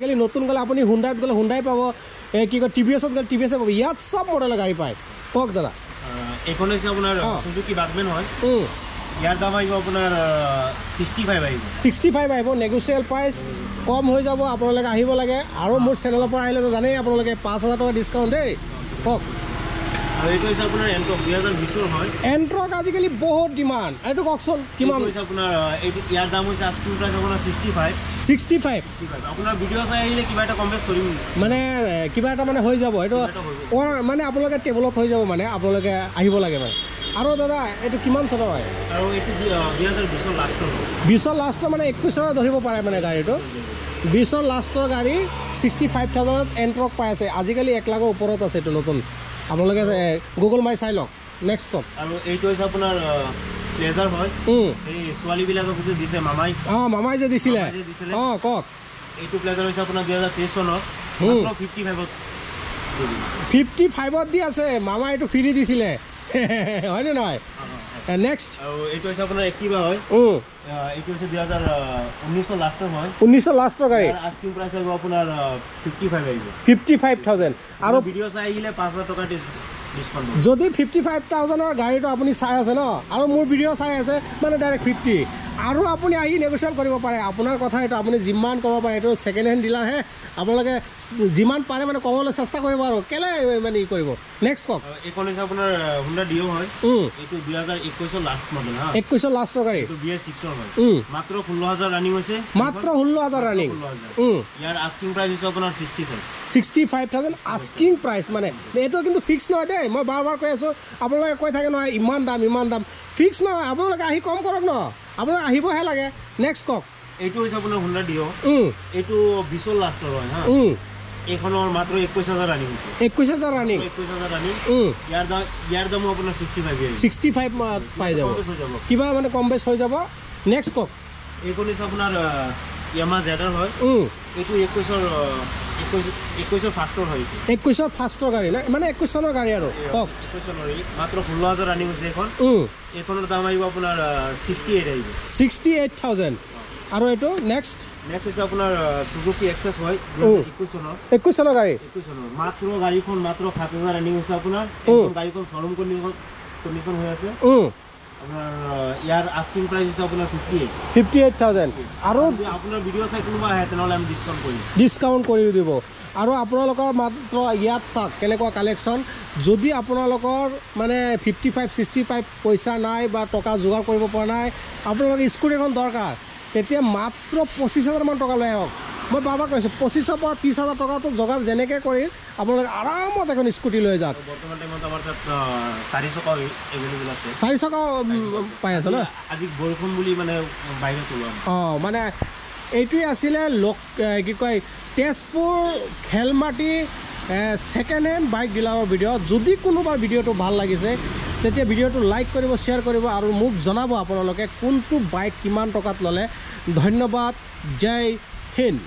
আজিকালি নতুন গ'লে আপুনি হুণ্ডাইত গ'লে হুণ্ডাই পাব, কি কয় টিভিএছত গ'লে টিভিএছে পাব, ইয়াত চব মডেলৰ গাড়ী পায়। কওক দাদা। এইখন হৈছে আপোনাৰ সুজুকি বাগমেন হয়। ইয়াৰ দাম আহিব আপোনাৰ 65 আহিব। 65 আহিব, নেগোচিয়েবল প্ৰাইচ, কম হৈ যাব। আপোনালোকে আহিব লাগে। আৰু মোৰ চেনেলৰ পৰা আহিলেতো জানেই আপোনালোকে 5,000 টকা ডিছকাউণ্ট দেই। কওক। আৰু এইটো হৈছে আপোনাৰ এণ্ট্ৰক 2020 হয়। এণ্ট্ৰক আজিকালি বহুত ডিমাণ্ড। এইটো কওকচোন কিমান হৈছে আপোনাৰ? ইয়াৰ দাম হৈছে আস্কিং প্ৰাইচ আপোনাৰ 65। আপোনাৰ ভিডিঅ' চাই আহিলে কিবা এটা কম বেছ কৰিম, মানে কিবা এটা মানে হৈ যাব। এইটো মানে আপোনালোকে টেবুলত হৈ যাব, মানে আপোনালোকে আহিব লাগে মানে। আৰু দাদা এইটো কিমান চনৰ হয়? আৰু এইটো 2020 লাষ্টৰ 20 লাষ্টৰ মানে 21 চনত ধৰিব পাৰে মানে গাড়ীটো। 20 লাষ্টৰ গাড়ী 65,000 এণ্ট্ৰক পাই আছে। আজিকালি 1 লাখৰ ওপৰত আছে এইটো নতুন। আপোনালোকে গুগল মাৰি চাই লওক। নেক্সট কওক। আৰু এইটো হৈছে আপোনাৰ প্লেজাৰ হয়। এই ছোৱালীবিলাকক যে দিছে মামাই, মামাই যে দিছিলে। কওক। এইটো প্লেজাৰ হৈছে আপোনাৰ 2023 চনত 55ত দি আছে। মামাই এইটো ফ্ৰী দিছিলে, হয়নে নহয়? নেক্সট। আৰু এইটো হৈছে আপোনাৰ এক্টিভা হয়। এইটো হৈছে 2019 লাষ্টৰ হয়। 19 লাষ্টৰ গাড়ী। আস্কিং প্ৰাইচ আহিব আপোনাৰ 55 আহিব। 55,000। আৰু ভিডিঅ' চাই আহিলে 5,000 টকা ডিছকাউণ্ট। যদি 55,000ৰ গাড়ীটো আপুনি চাই আছে ন, আৰু মোৰ ভিডিঅ' চাই আছে মানে ডাইৰেক্ট 50, আৰু আপুনি আহি নেগোচিয়েট কৰিব পাৰে। আপোনাৰ কথা এইটো, আপুনি যিমান ক'ব পাৰে। এইটো ছেকেণ্ড হেণ্ড ডিলাৰহে, আপোনালোকে যিমান পাৰে মানে কমাবলৈ চেষ্টা কৰিব আৰু কেলে মানে ই কৰিব। নেক্সট কওক। এইখন হৈছে আপোনাৰ হুণ্ডা ডিঅ হয়। এইটো 2021 লাষ্ট মডেল। 21 লাষ্টৰ গাড়ী। এইটো BS6 হয়। মাত্ৰ 16,000 ৰানিং হৈছে। মাত্ৰ 16,000 ৰানিং। ইয়াৰ আস্কিং প্ৰাইচ হৈছে আপোনাৰ 65,000 আস্কিং প্ৰাইচ। মানে এইটো কিন্তু ফিক্স নহয় দেই। মই বাৰ কৈ আছোঁ, আপোনালোকে কৈ থাকে নহয় ইমান দাম ফিক্স নহয়। আপোনালোকে আহি কম কৰক ন, আপোনালোকে আহিবহে লাগে। নেক্সট কওক। এইটো হৈছে আপোনাৰ হুণ্ডা ডিঅ। এইটো 20 লাষ্টৰ হয়। এইখনৰ মাত্ৰ 21,000 ৰানিং হৈছে। 21,000 ৰানিং। ইয়াৰ দামো আপোনাৰ 65 পাই যাব। কিবা মানে কম বেছ হৈ যাব। নেক্সট কওক। এইখন হৈছে আপোনাৰ ইয়ামাহা জেডাৰ হয়। এইটো 21ৰ ফাৰ্ষ্টৰ হয়। 21ৰ ফাৰ্ষ্টৰ গাড়ী না, মানে 21 চনৰ গাড়ী আৰু। কওক। 21 চনৰ মাত্ৰ 16,000 ৰানিং হৈছে এইখন। এইখনৰ দাম আহিব আপোনাৰ 68 আহিব। 68,000। আৰু এইটো নেক্সট হৈছে আপোনাৰ সুজুকি এক্সেছ হয়। 21 চনৰ গাড়ী। মাত্ৰ গাড়ীখন মাত্ৰ 7,000 ৰানিং হৈছে আপোনাৰ। গাড়ীখন শ্বৰুম কণ্ডিশ্যন হৈ আছে আপোনাৰ। ইয়াৰ আস্কিং প্ৰাইচ হৈছে আপোনাৰ 58,000। আৰু আপোনাৰ ভিডিঅ' চাই কোনোবা আহে তেনেহ'লে আমি ডিছকাউণ্ট কৰি দিব। আৰু আপোনালোকৰ মাত্ৰ ইয়াত চাওক কেনেকুৱা কালেকশ্যন। যদি আপোনালোকৰ মানে 55-65 পইচা নাই বা টকা যোগাৰ কৰিব পৰা নাই, আপোনালোকে স্কুটি এখন দৰকাৰ, তেতিয়া মাত্ৰ 25,000 মান টকা লৈ আহক। মই বাবা কৈছোঁ 25,000 পৰা 30,000 টকাটো যোগাৰ যেনেকৈ কৰি আপোনালোকে আৰামত এখন স্কুটি লৈ যাওক। বৰ্তমান টাইমত আমাৰ তাত 4 চকা এভেইলেবল আছে। 4 চকা পাই আছে ন? আজি বৰষুণ বুলি মানে বাহিৰত ওলোৱা। মানে এইটোৱে আছিলে কি কয় Tezpur Khelmati second hand bike ডিলাৰৰ ভিডিঅ'। যদি কোনোবাৰ ভিডিঅ'টো ভাল লাগিছে তেতিয়া ভিডিঅ'টো লাইক কৰিব, শ্বেয়াৰ কৰিব, আৰু মোক জনাব আপোনালোকে কোনটো বাইক কিমান টকাত ল'লে। ধন্যবাদ। জয় হিন্দ।